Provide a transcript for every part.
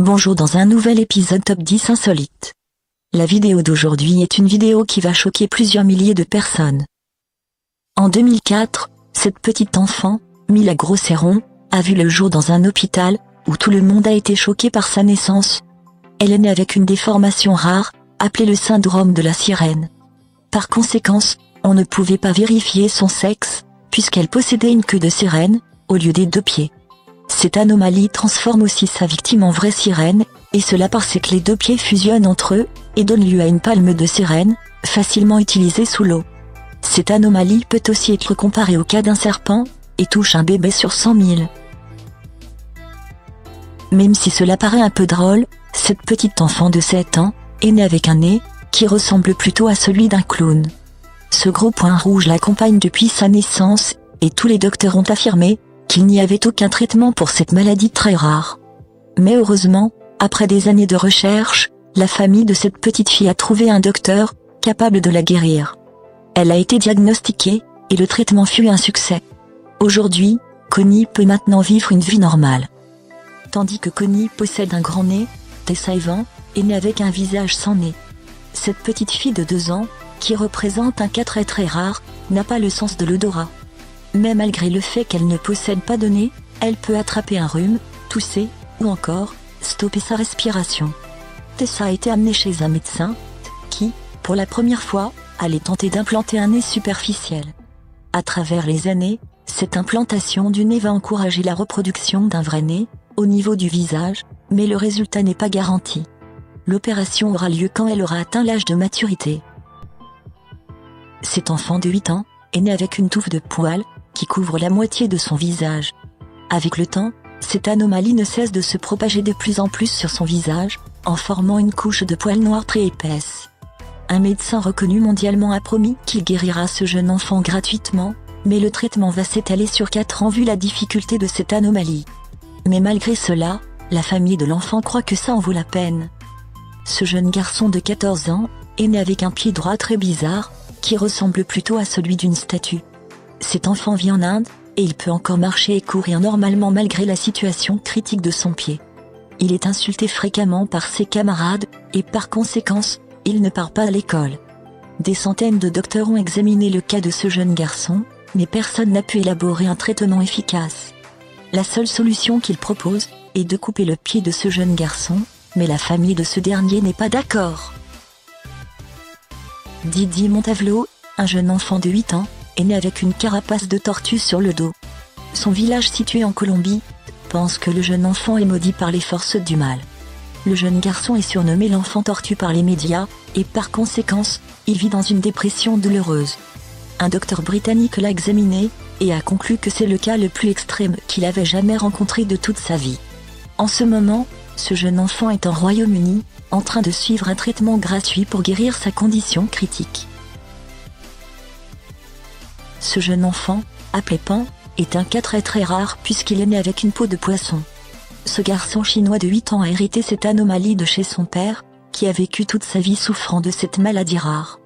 Bonjour dans un nouvel épisode Top 10 insolite. La vidéo d'aujourd'hui est une vidéo qui va choquer plusieurs milliers de personnes. En 2004, cette petite enfant, Mila Grosseron, a vu le jour dans un hôpital, où tout le monde a été choqué par sa naissance. Elle est née avec une déformation rare, appelée le syndrome de la sirène. Par conséquence, on ne pouvait pas vérifier son sexe, puisqu'elle possédait une queue de sirène, au lieu des 2 pieds. Cette anomalie transforme aussi sa victime en vraie sirène, et cela parce que les 2 pieds fusionnent entre eux, et donnent lieu à une palme de sirène, facilement utilisée sous l'eau. Cette anomalie peut aussi être comparée au cas d'un serpent, et touche un bébé sur 100 000. Même si cela paraît un peu drôle, cette petite enfant de 7 ans, est née avec un nez, qui ressemble plutôt à celui d'un clown. Ce gros point rouge l'accompagne depuis sa naissance, et tous les docteurs ont affirmé qu'il n'y avait aucun traitement pour cette maladie très rare. Mais heureusement, après des années de recherche, la famille de cette petite fille a trouvé un docteur, capable de la guérir. Elle a été diagnostiquée, et le traitement fut un succès. Aujourd'hui, Connie peut maintenant vivre une vie normale. Tandis que Connie possède un grand nez, Tessa Evan est née avec un visage sans nez. Cette petite fille de 2 ans, qui représente un cas très très rare, n'a pas le sens de l'odorat. Mais malgré le fait qu'elle ne possède pas de nez, elle peut attraper un rhume, tousser, ou encore, stopper sa respiration. Tessa a été amenée chez un médecin, qui, pour la première fois, allait tenter d'implanter un nez superficiel. À travers les années, cette implantation du nez va encourager la reproduction d'un vrai nez, au niveau du visage, mais le résultat n'est pas garanti. L'opération aura lieu quand elle aura atteint l'âge de maturité. Cet enfant de 8 ans, est née avec une touffe de poils, qui couvre la moitié de son visage. Avec le temps, cette anomalie ne cesse de se propager de plus en plus sur son visage, en formant une couche de poils noirs très épaisse. Un médecin reconnu mondialement a promis qu'il guérira ce jeune enfant gratuitement, mais le traitement va s'étaler sur 4 ans vu la difficulté de cette anomalie. Mais malgré cela, la famille de l'enfant croit que ça en vaut la peine. Ce jeune garçon de 14 ans, est né avec un pied droit très bizarre, qui ressemble plutôt à celui d'une statue. Cet enfant vit en Inde, et il peut encore marcher et courir normalement malgré la situation critique de son pied. Il est insulté fréquemment par ses camarades, et par conséquence, il ne part pas à l'école. Des centaines de docteurs ont examiné le cas de ce jeune garçon, mais personne n'a pu élaborer un traitement efficace. La seule solution qu'il propose, est de couper le pied de ce jeune garçon, mais la famille de ce dernier n'est pas d'accord. Didi Montavelo, un jeune enfant de 8 ans, est né avec une carapace de tortue sur le dos. Son village situé en Colombie, pense que le jeune enfant est maudit par les forces du mal. Le jeune garçon est surnommé l'enfant tortue par les médias, et par conséquence, il vit dans une dépression douloureuse. Un docteur britannique l'a examiné, et a conclu que c'est le cas le plus extrême qu'il avait jamais rencontré de toute sa vie. En ce moment, ce jeune enfant est en Royaume-Uni, en train de suivre un traitement gratuit pour guérir sa condition critique. Ce jeune enfant, appelé Pan, est un cas très très rare puisqu'il est né avec une peau de poisson. Ce garçon chinois de 8 ans a hérité cette anomalie de chez son père, qui a vécu toute sa vie souffrant de cette maladie rare.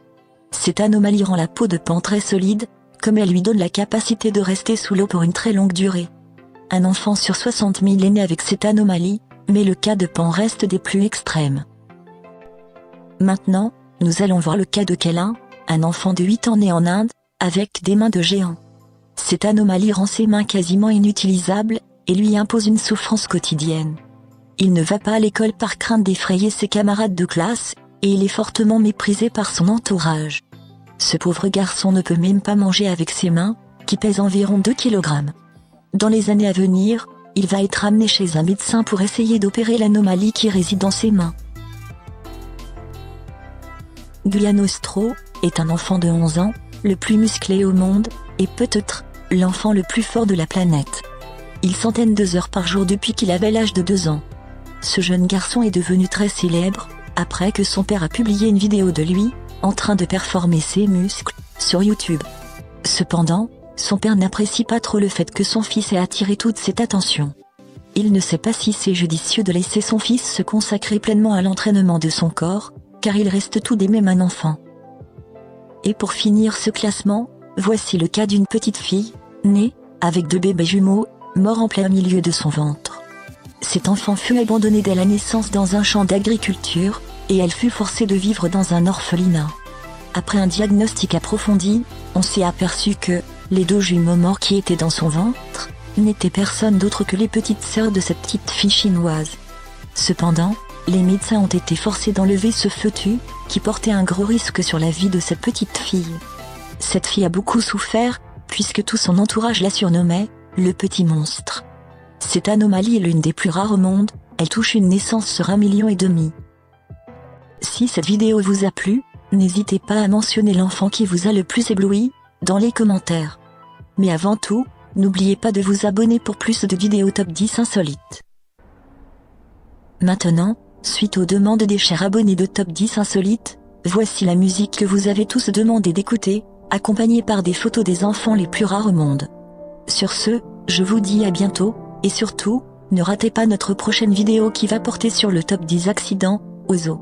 Cette anomalie rend la peau de Pan très solide, comme elle lui donne la capacité de rester sous l'eau pour une très longue durée. Un enfant sur 60 000 est né avec cette anomalie, mais le cas de Pan reste des plus extrêmes. Maintenant, nous allons voir le cas de Kélin, un enfant de 8 ans né en Inde, avec des mains de géant. Cette anomalie rend ses mains quasiment inutilisables, et lui impose une souffrance quotidienne. Il ne va pas à l'école par crainte d'effrayer ses camarades de classe, et il est fortement méprisé par son entourage. Ce pauvre garçon ne peut même pas manger avec ses mains, qui pèsent environ 2 kg. Dans les années à venir, il va être amené chez un médecin pour essayer d'opérer l'anomalie qui réside dans ses mains. Giuliano Stro est un enfant de 11 ans, le plus musclé au monde, et peut-être l'enfant le plus fort de la planète. Il s'entraîne 2 heures par jour depuis qu'il avait l'âge de 2 ans. Ce jeune garçon est devenu très célèbre, après que son père a publié une vidéo de lui, en train de performer ses muscles, sur YouTube. Cependant, son père n'apprécie pas trop le fait que son fils ait attiré toute cette attention. Il ne sait pas si c'est judicieux de laisser son fils se consacrer pleinement à l'entraînement de son corps, car il reste tout de même un enfant. Et pour finir ce classement, voici le cas d'une petite fille, née, avec 2 bébés jumeaux, morts en plein milieu de son ventre. Cet enfant fut abandonné dès la naissance dans un champ d'agriculture, et elle fut forcée de vivre dans un orphelinat. Après un diagnostic approfondi, on s'est aperçu que les 2 jumeaux morts qui étaient dans son ventre n'étaient personne d'autre que les petites sœurs de cette petite fille chinoise. Cependant, les médecins ont été forcés d'enlever ce foetus, qui portait un gros risque sur la vie de cette petite fille. Cette fille a beaucoup souffert, puisque tout son entourage la surnommait « le petit monstre ». Cette anomalie est l'une des plus rares au monde, elle touche une naissance sur 1,5 million. Si cette vidéo vous a plu, n'hésitez pas à mentionner l'enfant qui vous a le plus ébloui, dans les commentaires. Mais avant tout, n'oubliez pas de vous abonner pour plus de vidéos top 10 insolites. Maintenant, suite aux demandes des chers abonnés de Top 10 Insolites, voici la musique que vous avez tous demandé d'écouter, accompagnée par des photos des enfants les plus rares au monde. Sur ce, je vous dis à bientôt, et surtout, ne ratez pas notre prochaine vidéo qui va porter sur le top 10 accidents au zoo.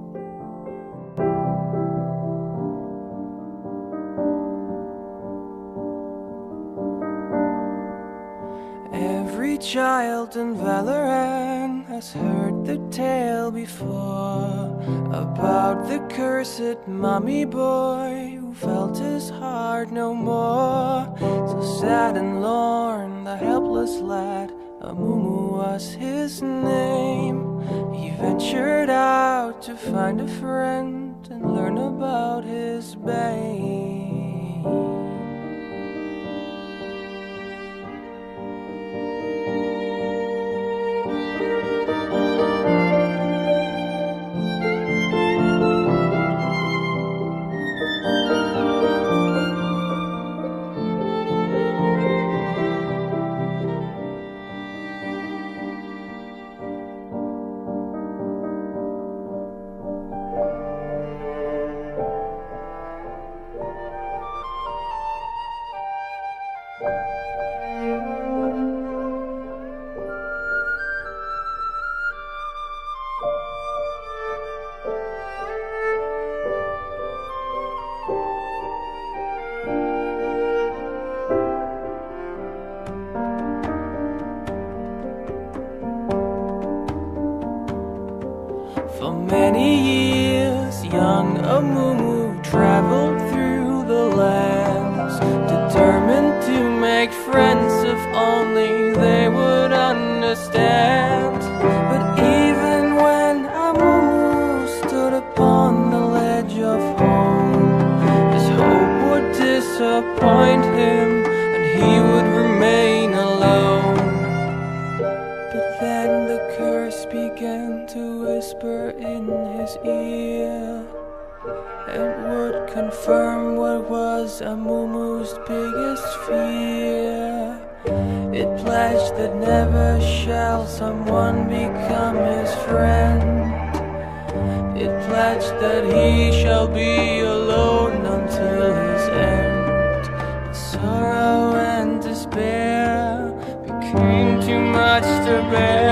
Every child in Valorant has heard the tale before about the cursed mummy boy who felt his heart no more. So sad and lorn, the helpless lad, Amumu was his name. He ventured out to find a friend and learn about his bane. For many years, young Amumu traveled through the lands, determined to make friends if only they would understand. But even when Amumu stood upon the ledge of home, his hope would disappoint him and he would remain alone. But then the curse began to whisper in his ear. It would confirm what was Amumu's biggest fear. It pledged that never shall someone become his friend. It pledged that he shall be alone until his end. But sorrow and despair became too much to bear.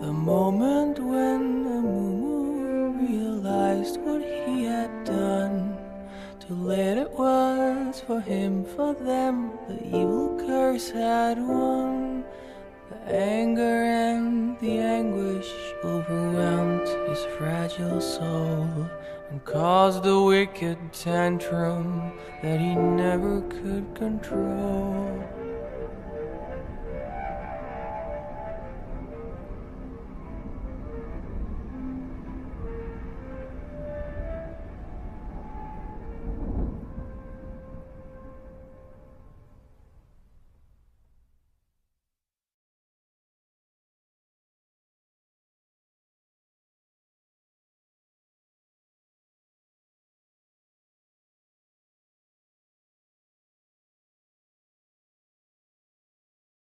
The moment when Amumu realized what he had done, too late it was for him, for them, the evil curse had won. The anger and the anguish overwhelmed his fragile soul and caused a wicked tantrum that he never could control.